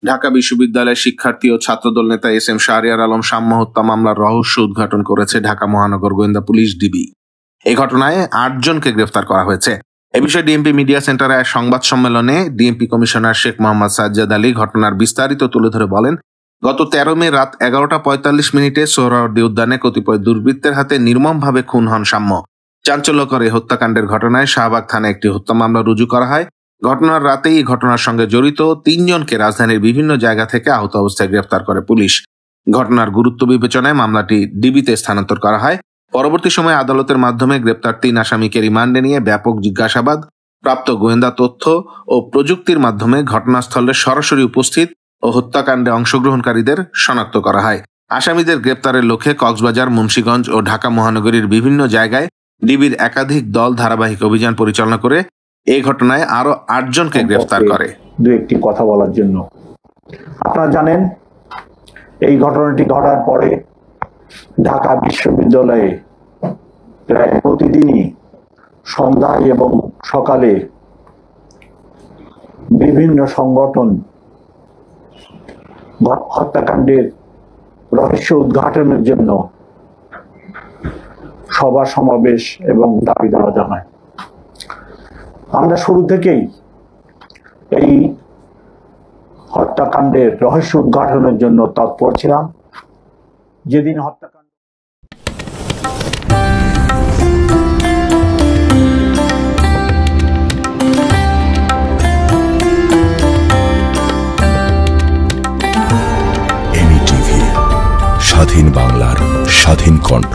ঢাকা বিশ্ববিদ্যালয়ের শিক্ষার্থী ও ছাত্রদল নেতা এস এম শাহরিয়ার আলম সাম্য হত্যা মামলার রহস্য উদ্ঘাটন করেছে ঢাকা মহানগর গোয়েন্দা পুলিশ ডিবি। এই ঘটনায় 8 জনকে গ্রেফতার করা হয়েছে। এ বিষয়ে ডিএমপি মিডিয়া সেন্টারে এক সংবাদ সম্মেলনে ডিএমপি কমিশনার শেখ মোহাম্মদ সাজ্জাদ আলী ঘটনার বিস্তারিত তুলে ধরে বলেন, গত 13 মে রাত 11:45 সোহরাওয়ার্দী উদ্যানে কতিপয় দুর্বৃত্তের হাতে নির্মমভাবে খুন হন সাম্য। চাঞ্চল্যকর এই হত্যাকাণ্ডের ঘটনায় শাহবাগ থানায় একটি হত্যা মামলা রুজু করা হয়। ঘটনার রাতেই ঘটনার সঙ্গে জড়িত 3 জনকে রাজধানীর বিভিন্ন জায়গা থেকে আহত অবস্থায় গ্রেফতার করে পুলিশ। ঘটনার গুরুত্ব বিবেচনায় মামলাটি ডিবিতে স্থানান্তর করা হয়। পরবর্তী সময়ে আদালতের মাধ্যমে গ্রেপ্তার 3 আসামিকে রিমান্ডে নিয়ে ব্যাপক জিজ্ঞাসাবাদ, প্রাপ্ত গোয়েন্দা তথ্য ও প্রযুক্তির মাধ্যমে ঘটনাস্থলে সরাসরি উপস্থিত ও হত্যাকাণ্ডে অংশগ্রহণকারীদের শনাক্ত করা হয়। আসামিদের গ্রেপ্তারের লক্ষ্যে কক্সবাজার, মুন্সিগঞ্জ ও ঢাকা মহানগরীর বিভিন্ন জায়গায় ডিবির একাধিক দল ধারাবাহিক অভিযান পরিচালনা করে এই ঘটনায় আরো 8 জনকে গ্রেফতার করে। দু একটি কথা বলার জন্য, আপনারা জানেন এই ঘটনাটি ঘটার পরে ঢাকা বিশ্ববিদ্যালয়ে প্রায় প্রতিদিনই সন্ধ্যায় এবং সকালে বিভিন্ন সংগঠন হত্যাকাণ্ডের রহস্য উদ্ঘাটনের জন্য সভা সমাবেশ এবং দাবি দেওয়া জানায়। আমরা শুরু থেকেই এই হত্যাকাণ্ডের রহস্য উদ্ঘাটনের জন্য তৎপর ছিলাম। যেদিন হত্যাকাণ্ড স্বাধীন বাংলার স্বাধীন কণ্ঠ।